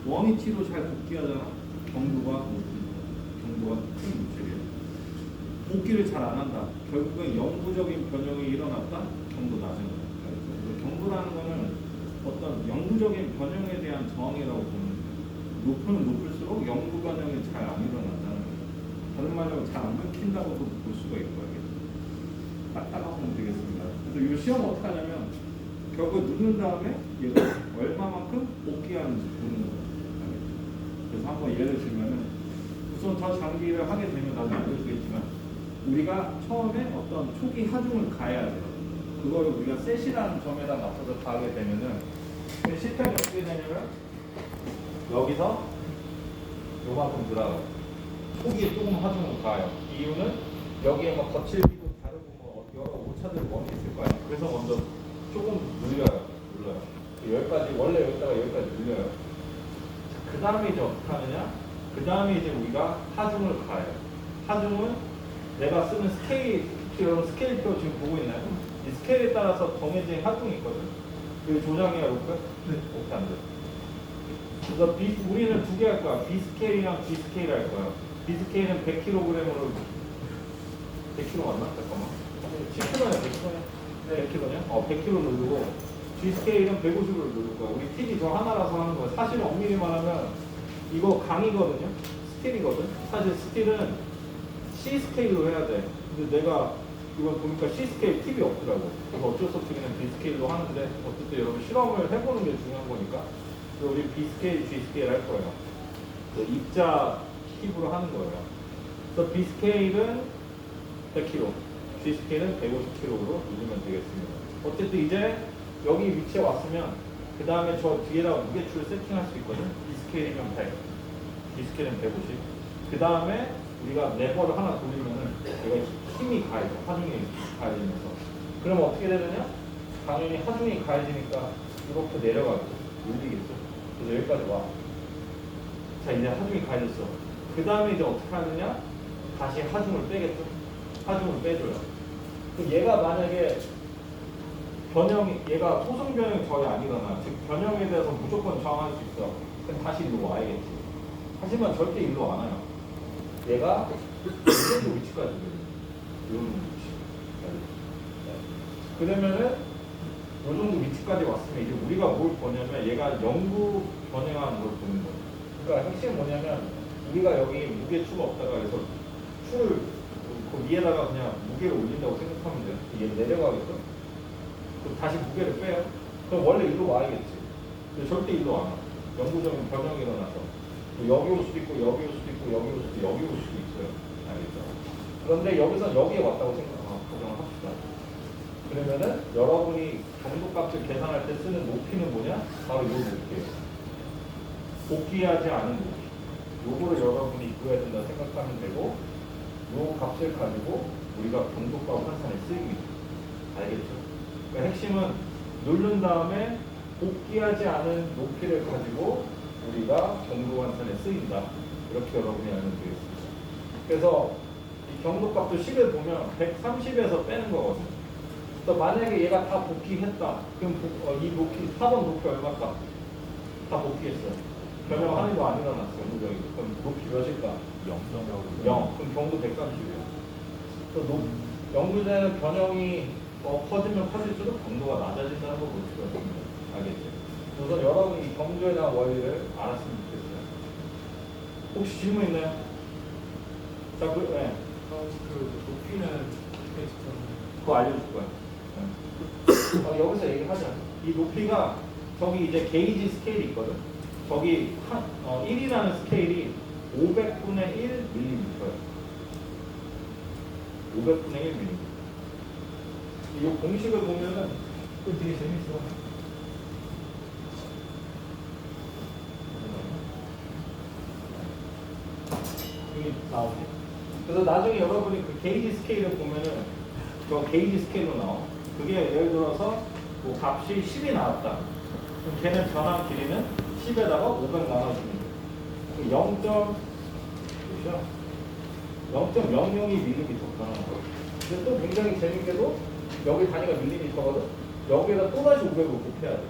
원위치로 잘 복귀하잖아. 경도가 큰 물질이에요. 복귀를 잘 안 한다. 결국은 영구적인 변형이 일어났다. 경도 낮은 거예요. 경도라는 거는 어떤 영구적인 변형에 대한 저항이라고 보는 거예요. 높으면 높을수록 영구 변형이 잘 안 일어난다는 거예요. 다른 말로 잘 안 끊긴다고도 볼 수가 있고요. 딱딱하고 보면 되겠습니다. 그래서 이 시험 어떻게 하냐면 결국 누른 다음에 얘가 얼마만큼 복귀하는지 보는 거예요. 그래서 한번 예를 들면은 우선 저 장비를 하게 되면 나중에 알려주겠지만 우리가 처음에 어떤 초기 하중을 가해야 돼요. 그거를 우리가 셋이라는 점에다 맞춰서 가하게 되면은 시스템이 어떻게 되냐면 여기서 요만큼 들어가요. 초기에 조금 하중을 가요. 이유는 여기에 막 거칠기도 다르고 뭐 여러 오차들 원이 있을 거예요. 그래서 먼저 조금 눌러요. 여기까지 원래 여기다가 여기까지 눌려요. 그 다음에 이제 어떻게 하느냐? 그 다음에 이제 우리가 하중을 가요. 하중은 내가 쓰는 스케일, 여러분 스케일표 지금 보고 있나요? 이 스케일에 따라서 정해진 하중이 있거든. 이거 조정해야 로크? 네. 오케이 안 돼. 그래서 우리는 두 개 할 거야. B 스케일이랑 G 스케일 할 거야. B 스케일은 100kg으로 100kg 맞나? 잠깐만. 10kg냐 100kg냐? 네, 100kg냐? 100kg 누르고 G 스케일은 150으로 누를 거야. 우리 TV 저 하나라서 하는 거야. 사실은 엄밀히 말하면 이거 강이거든요. 스틸이거든. 사실 스틸은 C 스케일로 해야 돼. 근데 내가 이거 보니까 C 스케일 팁이 없더라고. 그래서 어쩔 수 없이 그냥 B 스케일로 하는데 어쨌든 여러분 실험을 해보는 게 중요한 거니까 우리 B 스케일, G 스케일 할 거예요. 입자 팁으로 하는 거예요. 그래서 B 스케일은 100kg, G 스케일은 150kg로 누르면 되겠습니다. 어쨌든 이제 여기 위치에 왔으면 그 다음에 저 뒤에다가 무게추를 세팅할 수 있거든. B 스케일이면 100, G 스케일은 150. 그 다음에 우리가 레버를 하나 돌리면은 얘가 힘이 가해져. 하중이 가해지면서. 그럼 어떻게 되느냐? 당연히 하중이 가해지니까 이렇게 내려가겠죠. 눌리겠죠. 그래서 여기까지 와. 자, 이제 하중이 가해졌어. 그 다음에 이제 어떻게 하느냐? 다시 하중을 빼겠죠. 하중을 빼줘요. 그럼 얘가 만약에 얘가 소승 변형이 전혀 안 일어나. 즉, 변형에 대해서 무조건 저항할 수 있어. 그럼 다시 일로 와야겠지. 하지만 절대 일로 안 와요. 얘가 이 정도 위치까지 이런 위치. 그러면은 이 정도 위치까지 왔으면 이제 우리가 뭘 보냐면 얘가 영구 변형하는 걸 보는 거예요. 그러니까 핵심은 뭐냐면 우리가 여기 무게추가 없다가 그래서 추를 그 위에다가 그냥 무게를 올린다고 생각하면 돼요. 얘 내려가겠죠? 그럼 다시 무게를 빼요. 그럼 원래 일로 와야겠지. 근데 절대 일로 안 와. 영구적인 변형이 일어나서 여기 올 수도 있고 여기 올 수도 있고 여기 올 수도 있고 여기 올 수도 있어요. 알겠죠? 그런데 여기서 여기에 왔다고 가정을 합시다. 그러면은 여러분이 정도값을 계산할 때 쓰는 높이는 뭐냐? 바로 이 높이예요. 복귀하지 않은 높이. 요거를 여러분이 구해야 된다 생각하면 되고 요 값을 가지고 우리가 정도값 환산에 쓰입니다. 알겠죠? 그러니까 핵심은 누른 다음에 복귀하지 않은 높이를 가지고 우리가 경도 환산에 쓰인다. 이렇게 여러분이 알면 되겠습니다. 그래서 이 경도값도 10을 보면 130에서 빼는 거거든요. 또 만약에 얘가 다 복귀했다. 그럼 이 높이, 4번 높이 얼마일까? 다 복귀했어요. 변형 하나도 안 일어났어요. 그럼 높이 몇일까? 0. 그럼 경도 130이에요. 또 영구되는 변형이 커지면 커질수록 경도가 낮아진다는 걸 볼 수가 있습니다. 알겠죠? 우선 여러분이 이 경도에 대한 원리를 알았으면 좋겠어요. 혹시 질문 있나요? 자, 네. 그 높이는 그거 알려줄 거야. 네. 여기서 얘기하자. 이 높이가 저기 이제 게이지 스케일이 있거든. 저기 1이라는 스케일이 500분의 1mm예요. 500분의 1mm. 이 공식을 보면은 또 되게 재밌어. 여기 나오지. 그래서 나중에 여러분이 그 게이지 스케일을 보면은 저 게이지 스케일로 나와. 그게 예를 들어서 뭐 값이 10이 나왔다. 그럼 걔는 변한 길이는 10에다가 500 나눠주면 돼. 0.002mm 변하는 거예요. 근데 또 굉장히 재밌게도 여기 단위가 밀리미터거든. 여기에다 또다시 500을 곱해야 돼.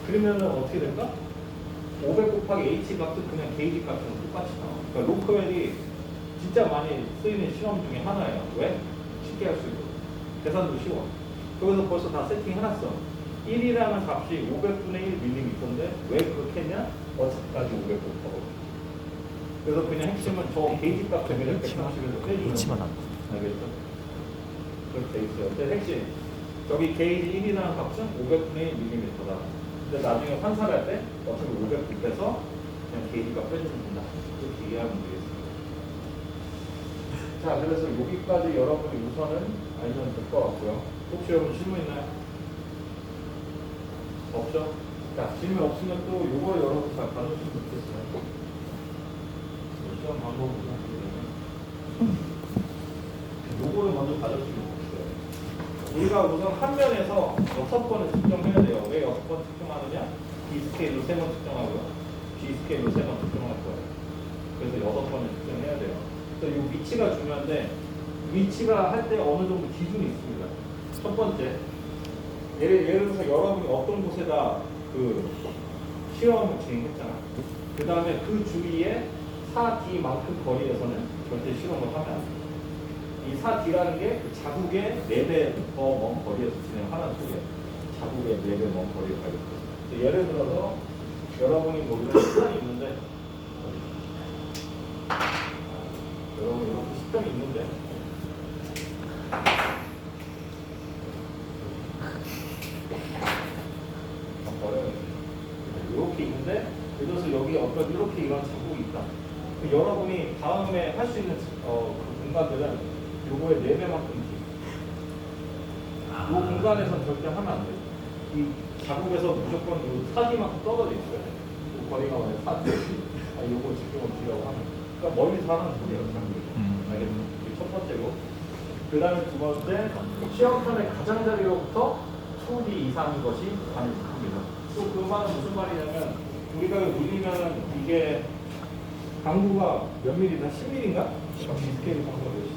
그러면은 어떻게 될까? 500 곱하기 H 값은 그냥 게이지 값이랑 똑같이 나와. 그러니까 로크웰이 진짜 많이 쓰이는 실험 중에 하나예요. 왜? 쉽게 할 수 있고 계산도 쉬워. 거기서 벌써 다 세팅해놨어. 1이라는 값이 500분의 1mm인데 왜 그렇게 했냐? 어차피까지 500 곱하고. 그래서 그냥 핵심은 저 게이지 값 대비를 130에서 빼주는 H만 거. 안 알겠죠? 그렇게 돼 있어요. 근데 핵심 저기 게이지 1이라는 값은 500분의 1mm다. 근데 나중에 환산할 때 어차피 500 곱해서 그냥 게이지 값 빼주면 된다. 이렇게 이해하면 되겠습니다. 자, 그래서 여기까지 여러분이 우선은 알면 될 것 같고요. 혹시 여러분 질문 있나요? 없죠? 자, 질문 없으면 또 요거 여러분 잘 봐주시면 좋겠어요. 시험 방법을 요거를 먼저 봐주시면 좋겠어요. 우리가 우선 한 면에서 6번을 측정해야 돼요. 왜 6번 측정하느냐? B 스케일로 3번 측정하고요. G 스케일로 3번 측정할 거예요. 그래서 6번을 측정해야 돼요. 그래서 이 위치가 중요한데 위치가 할 때 어느 정도 기준이 있습니다. 첫 번째, 예를 들어서 여러분이 어떤 곳에다 그 실험을 진행했잖아. 그 다음에 그 주위에 4D만큼 거리에서는 절대 실험을 하면 안 돼. 이 4D라는 게 그 자국의 4배 더 먼 거리에서 진행하는 소리예요. 자국의 4배 먼 거리에 가게 돼요. 예를 들어서 여러분이 뭐 이런 식당이 있는데 여러분 이렇게 식당이 있는데 이렇게 있는데 예를 들어서 여기 어떤 이렇게 이런 자국이 있다. 여러분이 다음에 할 수 있는 그 공간들은 요거의 4배만큼 돼. 이 공간에서는 절대 하면 안 돼요. 이 자국에서 무조건 요 4D만큼 떨어져 있어요. 그 거리가 만약 4D, 요거 집중을 주려고 하면. 그러니까 멀리서 하는 소리예요, 자국이. 알겠죠? 이게 첫 번째고. 그 다음에 두 번째, 시험판의 가장자리로부터 초디 이상인 것이 가능합니다. 또 그 말은 무슨 말이냐면, 우리가 밀리면 이게 강구가 몇 밀리다? 10mm인가? 스케일 강구가 몇이지?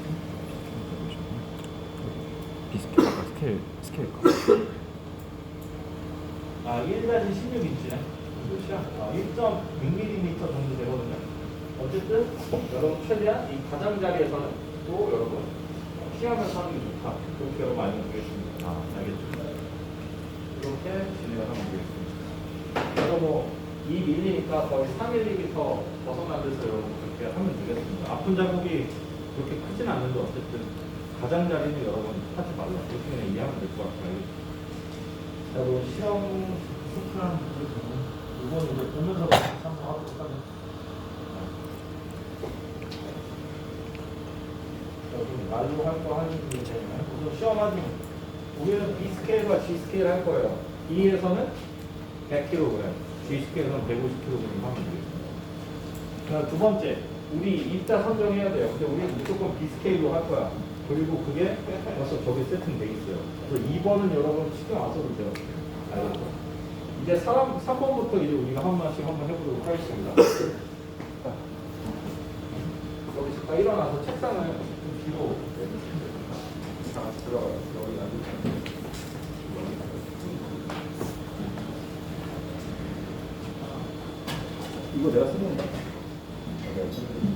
비스켓 아까 스케일 값. 1-16인치네. 몇이야? 1.6mm 정도 되거든요. 어쨌든 여러분 최대한 이 가장자리에서는 또 여러분 피하면서 하는 게 좋다. 그렇게 여러분 알면 되겠습니다. 알겠죠? 이렇게 진행을 하면 되겠습니다. 그래서 뭐 2mm니까 거의 4mm 벗어난 데서 여러분 그렇게 하면 되겠습니다. 아픈 자국이 그렇게 크진 않는데 어쨌든 가장자리는 여러분 하지 말라. 이렇게 그냥 이해하면 될 것 같아요. 자, 그럼 시험 스크랑 이건 이제 보면서 참고하도록 하죠. 자, 그럼 말로 할 거 하는 게 되나요? 우선 시험하지. 우리는 B 스케일과 G 스케일 할 거예요. E에서는 100kg, G 스케일에서는 150kg 하면 되겠습니다. 자, 두 번째, 우리 입자 선정해야 돼요. 근데 우리는 무조건 B 스케일로 할 거야. 그리고 그게 벌써 저기 세팅돼 있어요. 그래서 2번은 여러분 신경 안 써도 돼요. 알겠죠? 이제 3번부터 이제 우리가 한 번씩 한번 해보도록 하겠습니다. 자, 여기 잠깐 일어나서 책상을 좀 뒤로 다 같이 들어가요. 여기 앉으세요. 이거 내가 쓰는 거야. 내가 쓰는 거야.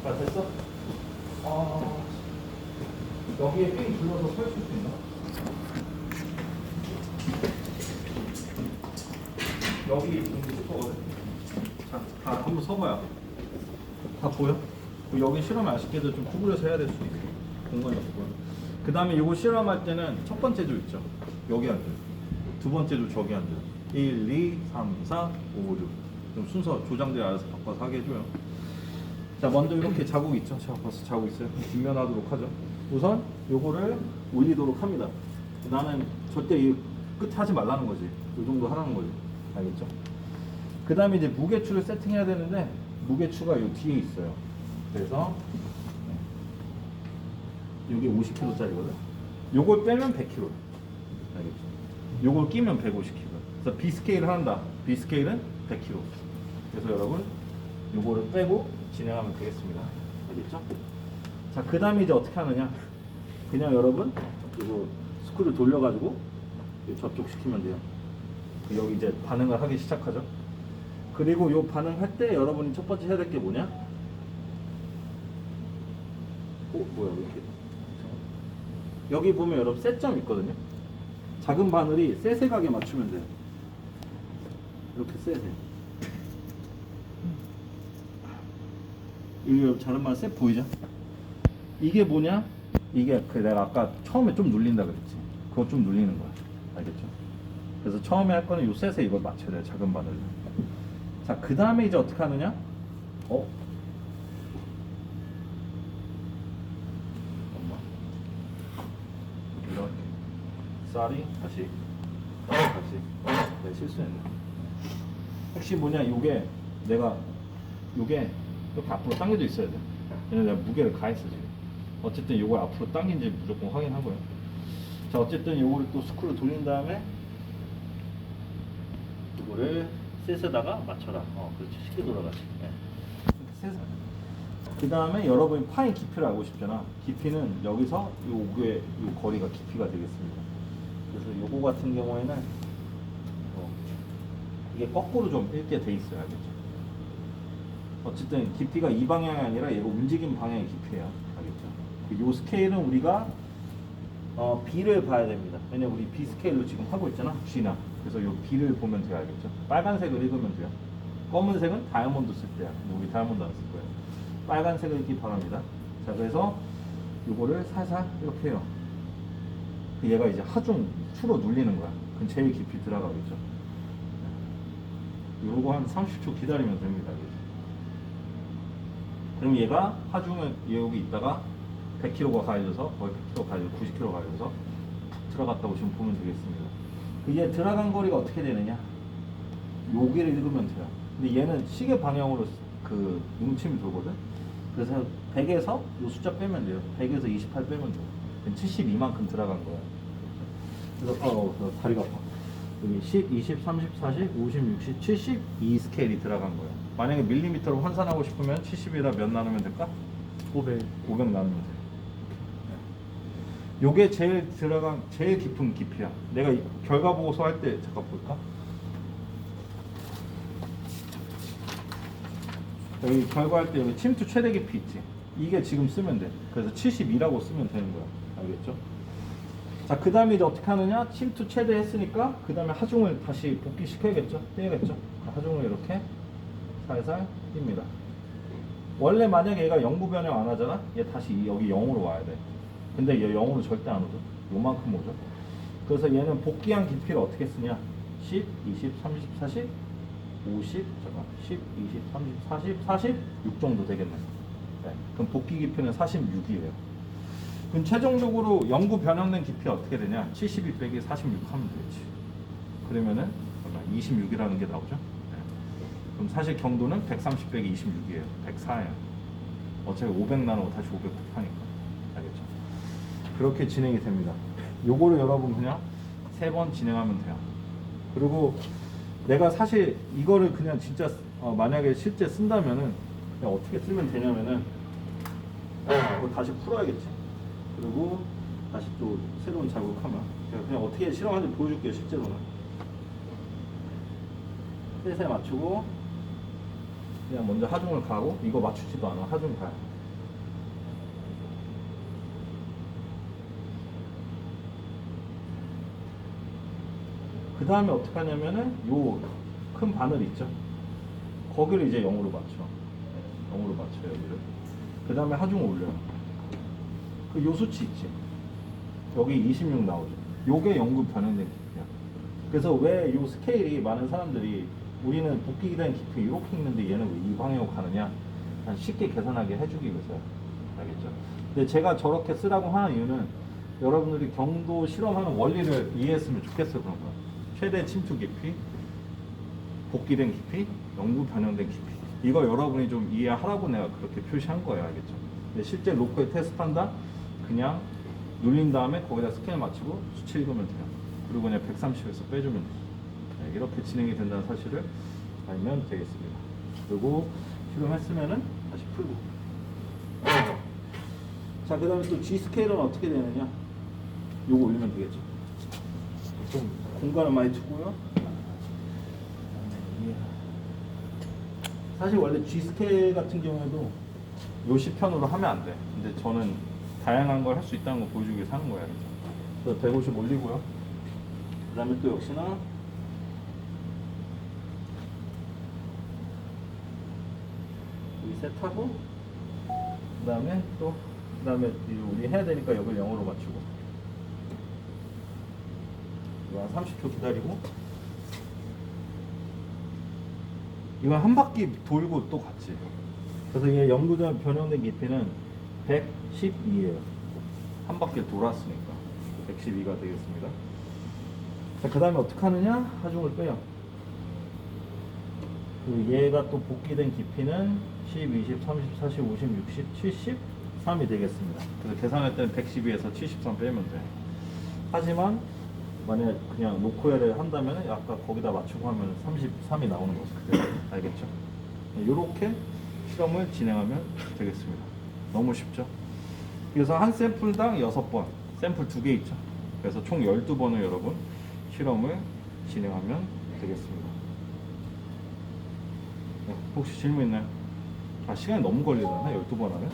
자, 됐어? 여기에 삥 둘러서 서 있을 수 있나? 여기 있는 싶거든. 자, 다 한번 서봐요. 다 보여? 여기 실험 아쉽게도 좀 구부려서 해야 될 수도 있어. 공간이 없고요. 그 다음에 이거 실험할 때는 첫 번째 줄 있죠. 여기 앉아요. 두 번째 줄 저기 앉아요. 1, 2, 3, 4, 5, 6. 좀 순서 조장들이 알아서 바꿔서 하게 해줘요. 자, 먼저 이렇게 자국 있죠. 제가 벌써 자국 있어요. 뒷면하도록 하죠. 우선 요거를 올리도록 합니다. 나는 절대 이 끝에 하지 말라는 거지. 이 정도 하라는 거지. 알겠죠? 그 다음에 이제 무게추를 세팅해야 되는데 무게추가 요 뒤에 있어요. 그래서 이게 50kg짜리거든. 요걸 빼면 100kg. 알겠죠? 요걸 끼면 150kg. 그래서 B 스케일을 한다. B 스케일은 100kg. 그래서 여러분 요거를 빼고 진행하면 되겠습니다. 알겠죠? 자, 그 다음에 이제 어떻게 하느냐? 그냥 여러분 이거 스크류 돌려가지고 접촉 시키면 돼요. 여기 이제 반응을 하기 시작하죠. 그리고 요 반응할 때 여러분이 첫 번째 해야 될 게 뭐냐? 뭐야 이렇게 여기 보면 여러분 셋점 있거든요. 작은 바늘이 셋에 가게 맞추면 돼요. 이렇게 셋에. 이게 작은 바늘 셋 보이죠? 이게 뭐냐? 이게 내가 아까 처음에 좀 눌린다 그랬지. 그거 좀 눌리는 거야. 알겠죠? 그래서 처음에 할 거는 요 셋에 이걸 맞춰야 돼요. 작은 바늘로. 자, 그 다음에 이제 어떻게 하느냐? 이렇게 쌀이 다시 네, 실수했네. 혹시 뭐냐, 요게 내가 요게 이렇게 앞으로 당겨져 있어야 돼. 왜냐면 내가 무게를 가했어 지금. 어쨌든 요걸 앞으로 당긴지 무조건 확인하고요. 자, 어쨌든 요거를 또 스크류 돌린 다음에 요거를 셋에다가 맞춰라. 그렇지. 쉽게 돌아가지. 네. 그 다음에 여러분이 파인 깊이를 알고 싶잖아. 깊이는 여기서 요 우에 요 거리가 깊이가 되겠습니다. 그래서 요거 같은 경우에는 이게 거꾸로 좀 읽게 돼 있어요. 알겠죠? 어쨌든 깊이가 이 방향이 아니라 얘가 움직임 방향의 깊이에요. 알겠죠? 요 스케일은 우리가 B를 봐야 됩니다. 왜냐면 우리 B 스케일로 지금 하고 있잖아. G나. 그래서 요 B를 보면 돼요. 알겠죠? 빨간색을 읽으면 돼요. 검은색은 다이아몬드 쓸 때야. 우리 다이아몬드 안 쓸 거예요. 빨간색을 읽기 바랍니다. 자, 그래서 요거를 살살 이렇게 해요. 얘가 이제 하중 추로 눌리는 거야. 그럼 제일 깊이 들어가겠죠. 요거 한 30초 기다리면 됩니다. 그럼 얘가 하중을 여기 있다가 100kg가 가해져서 거의 100kg 가해져 90kg 가해져서 푹 들어갔다고 지금 보면 되겠습니다. 얘 들어간 거리가 어떻게 되느냐? 여기를 읽으면 돼요. 근데 얘는 시계 방향으로 그 뭉침이 돌거든. 그래서 100에서 요 숫자 빼면 돼요. 100에서 28 빼면 돼요. 72만큼 들어간 거야. 그래서 다리가 아파. 여기 10, 20, 30, 40, 50, 60, 72 스케일이 들어간 거예요. 만약에 밀리미터로 환산하고 싶으면 70이라 몇 나누면 될까? 500 나누면 돼요. 요게 제일 들어간 제일 깊은 깊이야. 내가 결과 보고서 할 때 잠깐 볼까? 여기 결과할 때 여기 침투 최대 깊이 있지. 이게 지금 쓰면 돼. 그래서 72라고 쓰면 되는 거야. 알겠죠? 자, 그 다음에 이제 어떻게 하느냐? 침투 최대 했으니까 그 다음에 하중을 다시 복귀시켜야겠죠? 떼야겠죠? 하중을 이렇게 살살 띱니다. 원래 만약에 얘가 0부 변형 안 하잖아? 얘 다시 여기 0으로 와야 돼. 근데 얘 0으로 절대 안 오죠. 요만큼 오죠. 그래서 얘는 복귀한 깊이를 어떻게 쓰냐? 10, 20, 30, 40, 50, 10, 20, 30, 40, 46 정도 되겠네. 네. 그럼 복귀 깊이는 46이에요. 그럼 최종적으로 0구 변형된 깊이 어떻게 되냐? 72 빼기 46 하면 되겠지. 그러면은 26이라는 게 나오죠. 네. 그럼 사실 경도는 130 빼기 26이에요. 104예요. 어차피 500 나누고 다시 500 곱하니까. 알겠죠? 그렇게 진행이 됩니다. 요거를 여러분 그냥 3번 진행하면 돼요. 그리고 내가 사실 이거를 그냥 진짜 만약에 실제 쓴다면은 그냥 어떻게 쓰면 되냐면은 이거 다시 풀어야겠지. 그리고 다시 또 새로운 자극하면 그냥 어떻게 실험하는지 보여줄게요. 실제로는 셋에 맞추고 그냥 먼저 하중을 가고 이거 맞추지도 않아. 하중 가요. 그 다음에 어떻게 하냐면은 요 큰 바늘 있죠. 거기를 이제 0으로 맞춰. 0으로 맞춰요. 여기를. 그 다음에 하중을 올려요. 그 요 수치 있지. 여기 26 나오죠. 요게 0구 변형된 깊이야. 그래서 왜 요 스케일이 많은 사람들이 우리는 복귀된 깊이 이렇게 있는데 얘는 왜 이 방향으로 가느냐? 쉽게 계산하게 해주기 위해서요. 알겠죠? 근데 제가 저렇게 쓰라고 하는 이유는 여러분들이 경도 실험하는 원리를 이해했으면 좋겠어요. 그런 거야. 최대 침투 깊이, 복귀된 깊이, 0구 변형된 깊이. 이거 여러분이 좀 이해하라고 내가 그렇게 표시한 거예요. 알겠죠? 근데 실제 로컬 테스트한다? 그냥 눌린 다음에 거기다 스케일 맞추고 수치 읽으면 돼요. 그리고 그냥 130에서 빼주면 돼요. 네, 이렇게 진행이 된다는 사실을 알면 되겠습니다. 그리고 실험했으면은 다시 풀고. 자, 그 다음에 또 G 스케일은 어떻게 되느냐? 요거 올리면 되겠죠. 좀 공간을 많이 두고요. 사실 원래 G 스케일 같은 경우에도 요 시편으로 하면 안 돼. 근데 저는 다양한 걸 할 수 있다는 거 보여주기 위해서 하는 거예요. 그래서 150 올리고요. 그 다음에 또 역시나 여기 셋하고 그 다음에 우리 해야 되니까 여기를 0으로 맞추고 이거 한 30초 기다리고 이거 한 바퀴 돌고 또 같이. 그래서 이게 영구적 변형된 깊이는 112예요. 한 바퀴 돌았으니까 112가 되겠습니다. 자, 그 다음에 어떻게 하느냐? 하중을 빼요. 그리고 얘가 또 복귀된 깊이는 10, 20, 30, 40, 50, 60, 73이 되겠습니다. 그래서 계산할 때는 112에서 73 빼면 돼. 하지만 만약에 그냥 노코엘을 한다면 아까 거기다 맞추고 하면 33이 나오는 거죠. 그때. 알겠죠? 이렇게 실험을 진행하면 되겠습니다. 너무 쉽죠? 그래서 한 샘플당 6번, 샘플 2개 있죠. 그래서 총 12번을 여러분 실험을 진행하면 되겠습니다. 네, 혹시 질문 있나요? 아, 시간이 너무 걸리잖아, 12번 하면.